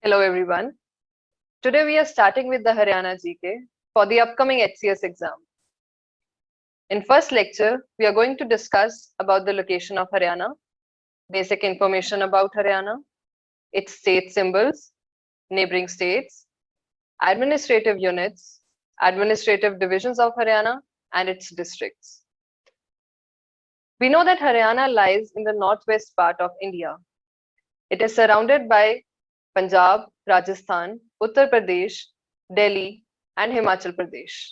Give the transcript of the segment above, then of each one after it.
Hello everyone. Today we are starting with the Haryana GK for the upcoming HCS exam. In first lecture, we are going to discuss about the location of Haryana, basic information about Haryana, its state symbols, neighboring states, administrative units, administrative divisions of Haryana, and its districts. We know that Haryana lies in the northwest part of India. It is surrounded by Punjab, Rajasthan, Uttar Pradesh, Delhi, and Himachal Pradesh.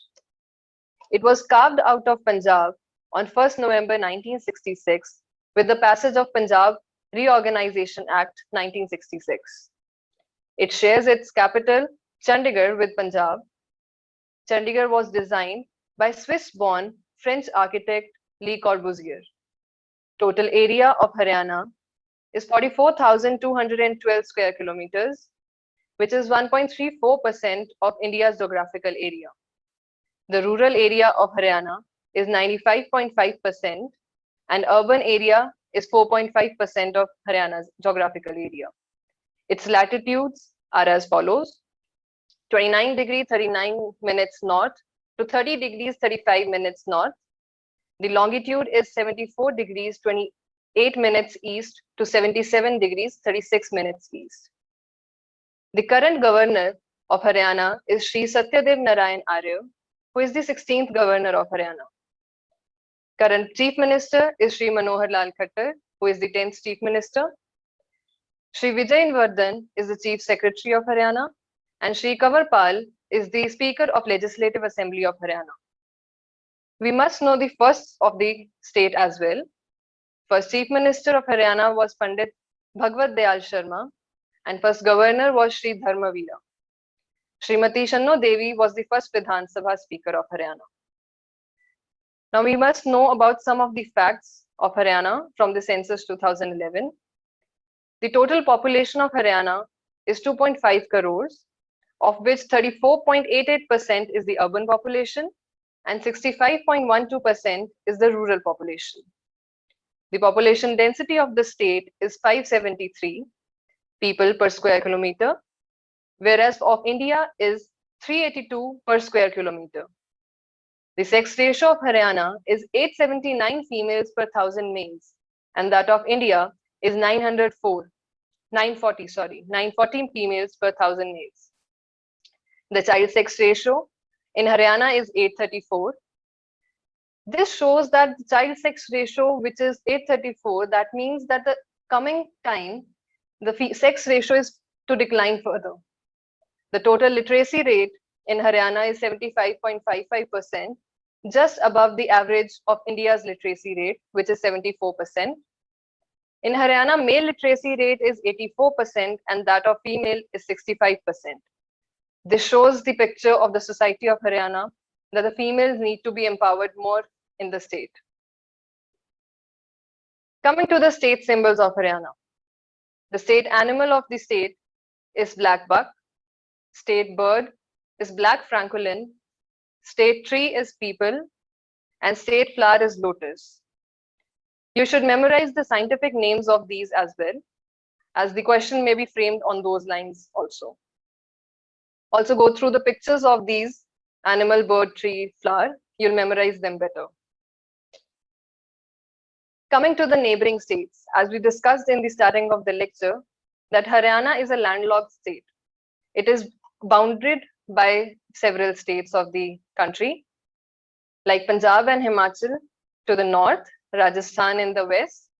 It was carved out of Punjab on 1st November 1966 with the passage of Punjab Reorganisation Act 1966. It shares its capital, Chandigarh, with Punjab. Chandigarh was designed by Swiss-born French architect Le Corbusier. Total area of Haryana is 44,212 square kilometers, which is 1.34% of India's geographical area. The rural area of Haryana is 95.5% and urban area is 4.5% of Haryana's geographical area. Its latitudes are as follows: 29 degrees 39 minutes north to 30 degrees 35 minutes north. The longitude is 74 degrees 28 minutes east to 77 degrees 36 minutes east. The current governor of Haryana is Shri Satyadev Narayan Arya, who is the 16th governor of Haryana. Current chief minister is Shri Manohar Lal Khattar, who is the 10th chief minister. Shri Vijay Vardhan is the chief secretary of Haryana, and Shri Kanwar Pal is the speaker of Legislative Assembly of Haryana. We must know the first of the state as well. First chief minister of Haryana was Pandit Bhagwat Dayal Sharma, and first governor was Shri Dharmavira. Srimati Shanno Devi was the first Vidhan Sabha speaker of Haryana. Now we must know about some of the facts of Haryana from the census 2011. The total population of Haryana is 2.5 crores, of which 34.88% is the urban population and 65.12% is the rural population. The population density of the state is 573 people per square kilometer, whereas of India is 382 per square kilometer. The sex ratio of Haryana is 879 females per 1,000 males, and that of India is 940 females per 1,000 males. The child sex ratio in Haryana is 834. This shows that the child sex ratio, which is 834, that means that the coming time, the sex ratio is to decline further. The total literacy rate in Haryana is 75.55%, just above the average of India's literacy rate, which is 74%. In Haryana, male literacy rate is 84% and that of female is 65%. This shows the picture of the society of Haryana, that the females need to be empowered more in the state. Coming to the state symbols of Haryana. The state animal of the state is black buck. State bird is black francolin. State tree is peepal. And state flower is lotus. You should memorize the scientific names of these as well, as the question may be framed on those lines also. Also go through the pictures of these animal, bird, tree, flower. You'll memorize them better. Coming to the neighboring states, as we discussed in the starting of the lecture, that Haryana is a landlocked state. It is bounded by several states of the country, like Punjab and Himachal to the north, Rajasthan in the west,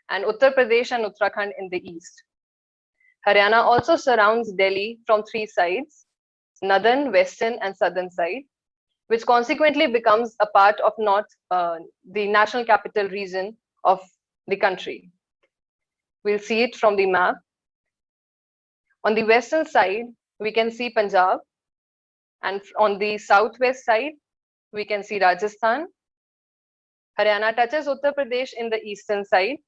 and Uttar Pradesh and Uttarakhand in the east. Haryana also surrounds Delhi from three sides, northern, western, and southern side, which consequently becomes a part of the national capital region of the country. We'll see it from the map. On the western side, we can see Punjab, and on the southwest side, we can see Rajasthan. Haryana touches Uttar Pradesh in the eastern side,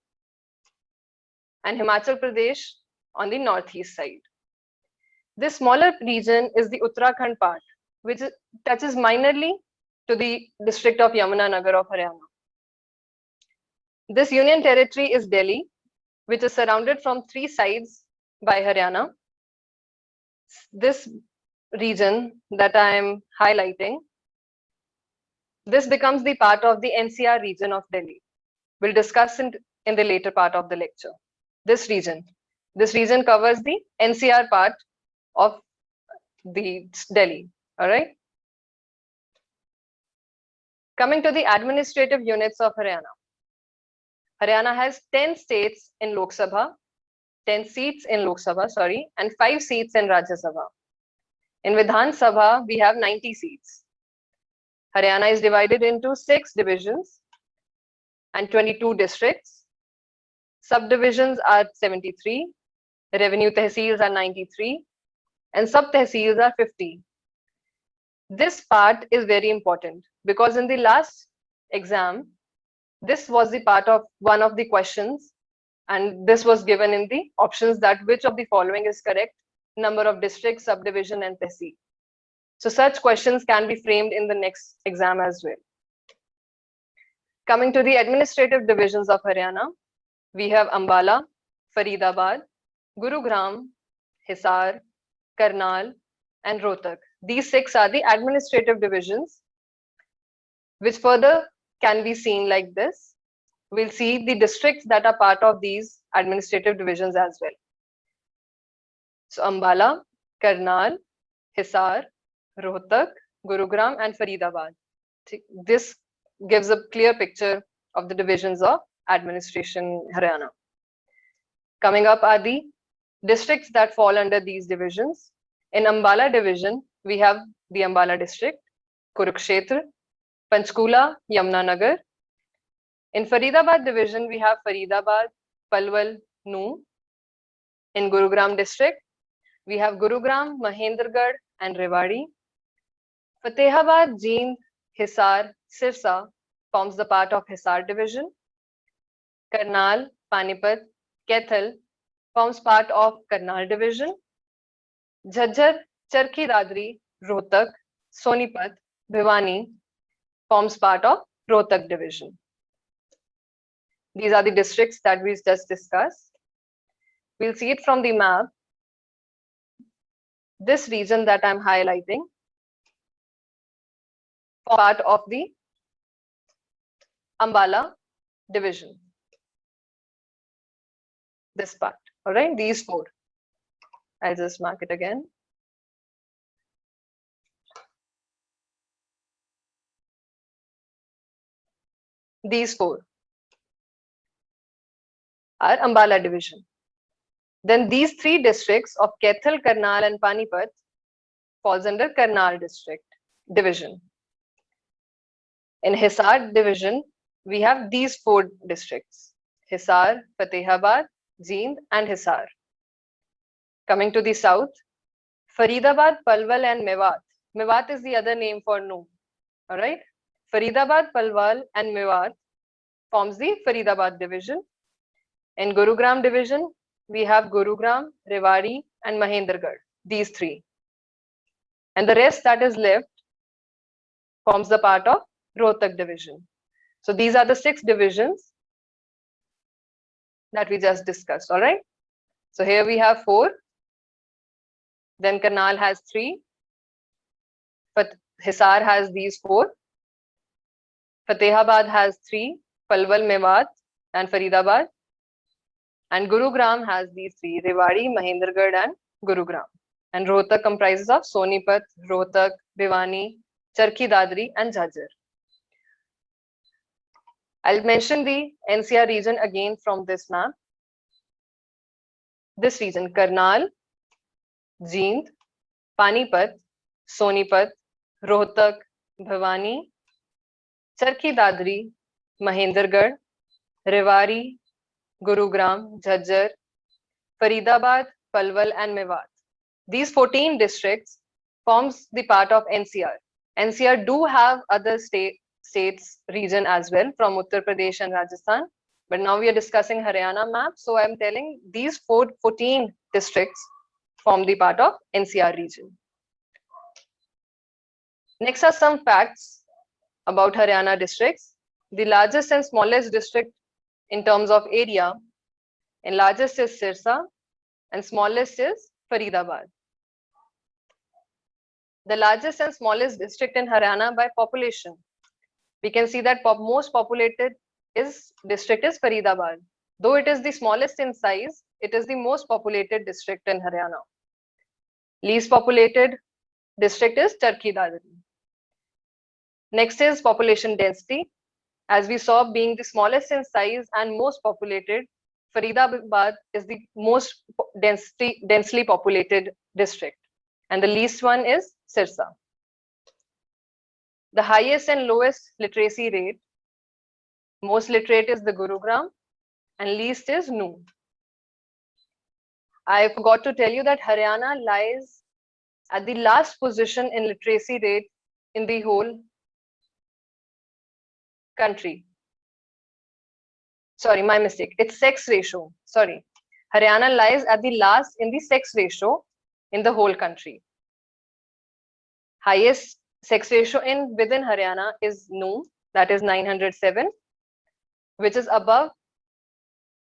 and Himachal Pradesh on the northeast side. This smaller region is the Uttarakhand part, which touches minorly to the district of Yamunanagar of Haryana. This union territory is Delhi, which is surrounded from three sides by Haryana. this region that I am highlighting, this becomes the part of the NCR region of Delhi. We'll discuss it in the later part of the lecture. This region covers the NCR part of the Delhi. All right. Coming to the administrative units of Haryana. Haryana has 10 states in Lok Sabha, 10 seats in Lok Sabha, sorry, and 5 seats in Rajya Sabha. In Vidhan Sabha, we have 90 seats. Haryana is divided into 6 divisions and 22 districts. Subdivisions are 73, revenue tehsils are 93, and sub-tehsils are 50. This part is very important because in the last exam, this was the part of one of the questions, and this was given in the options that which of the following is correct: number of districts, subdivision, and tehsil. So such questions can be framed in the next exam as well. Coming to the administrative divisions of Haryana, we have Ambala, Faridabad, Gurugram, Hisar, Karnal, and Rohtak. These 6 are the administrative divisions, which further can be seen like this. We'll see the districts that are part of these administrative divisions as well. So Ambala, Karnal, Hisar, Rohtak, Gurugram, and Faridabad. This gives a clear picture of the divisions of administration Haryana. Coming up are the districts that fall under these divisions. In Ambala division, we have the Ambala district, Kurukshetra, Panchkula, Yamunanagar. In Faridabad division, we have Faridabad, Palwal, Noor. In Gurugram district, we have Gurugram, Mahendragarh, and Rewari. Fatehabad, Jind, Hisar, Sirsa forms the part of Hisar division. Karnal, Panipat, Kaithal forms part of Karnal division. Jhajjar, Charkhi Dadri, Rohtak, Sonipat, Bhiwani forms part of Rohtak division. These are the districts that we just discussed. We'll see it from the map. This region that I'm highlighting part of the Ambala division. This part, all right, these 4. I'll just mark it again. These 4 are Ambala division. Then these 3 districts of Kaithal, Karnal, and Panipat falls under Karnal district division. In Hisar division, we have these 4 districts: Hisar, Fatehabad, Jind, and Hisar. Coming to the south, Faridabad, Palwal, and Mewat. Mewat is the other name for Noor. All right. Faridabad, Palwal, and Mewat forms the Faridabad division. In Gurugram division, we have Gurugram, Rewari, and Mahendragarh. These 3. And the rest that is left forms the part of Rohtak division. So these are the 6 divisions that we just discussed. All right. So here we have 4. Then Karnal has 3. But Hisar has these 4. Fatehabad has 3. Palwal, Mewat, and Faridabad. And Gurugram has these 3: Rewari, Mahendragarh, and Gurugram. And Rohtak comprises of Sonipat, Rohtak, Bhiwani, Charkhi Dadri, and Jhajjar. I'll mention the NCR region again from this map. This region: Karnal, Jind, Panipat, Sonipat, Rohtak, Bhiwani, Charkhi Dadri, Mahendragarh, Rewari, Gurugram, Jhajjar, Faridabad, Palwal, and Mewat. These 14 districts forms the part of NCR. NCR do have other states region as well from Uttar Pradesh and Rajasthan. But now we are discussing Haryana map. So I'm telling these 14 districts form the part of NCR region. Next are some facts about Haryana districts. The largest and smallest district in terms of area, and largest is Sirsa and smallest is Faridabad. the largest and smallest district in Haryana by population. We can see that most populated district is Faridabad. Though it is the smallest in size, it is the most populated district in Haryana. Least populated district is Charkhi Dadri. Next is population density. As we saw, being the smallest in size and most populated, Faridabad is the most densely populated district. And the least one is Sirsa. The highest and lowest literacy rate, most literate is the Gurugram and least is Noon. I forgot to tell you that Haryana lies at the last position in literacy rate in the whole country. Sorry, my mistake. It's sex ratio. Sorry. Haryana lies at the last in the sex ratio in the whole country. Highest sex ratio within Haryana is Noon, that is 907, which is above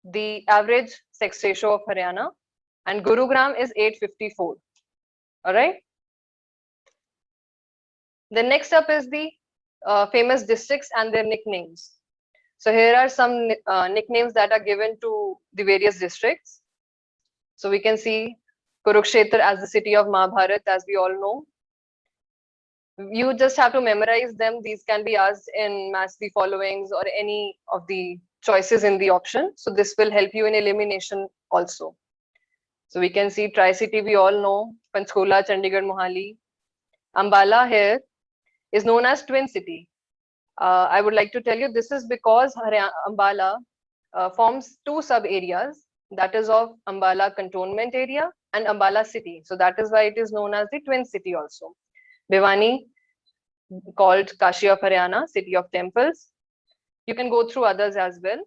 the average sex ratio of Haryana, and Gurugram is 854. All right. The next up is the famous districts and their nicknames. So here are some nicknames that are given to the various districts. So we can see Kurukshetra as the city of Mahabharat, as we all know. You just have to memorize them. These can be asked in match the followings or any of the choices in the option. So this will help you in elimination also. So we can see Tri-City, we all know, Panchkula, Chandigarh, Mohali. Ambala here is known as Twin City. I would like to tell you this is because Ambala forms two sub-areas, that is of Ambala Cantonment Area and Ambala City. So that is why it is known as the Twin City also. Bhiwani, called Kashi of Haryana, city of temples. You can go through others as well.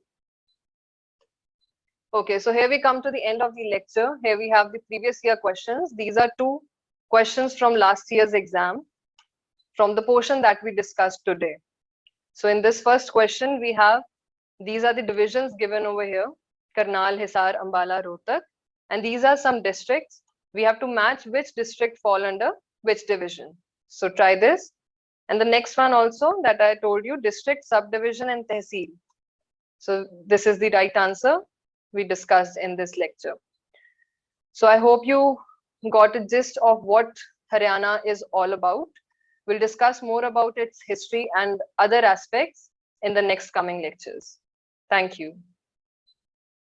Okay, so here we come to the end of the lecture. Here we have the previous year questions. These are two questions from last year's exam from the portion that we discussed today. So in this first question, we have, these are the divisions given over here, Karnal, Hisar, Ambala, Rohtak. And these are some districts. We have to match which district fall under which division. So try this. And the next one also that I told you, district, subdivision and tehsil. So this is the right answer we discussed in this lecture. So I hope you got a gist of what Haryana is all about. We'll discuss more about its history and other aspects in the next coming lectures. Thank you.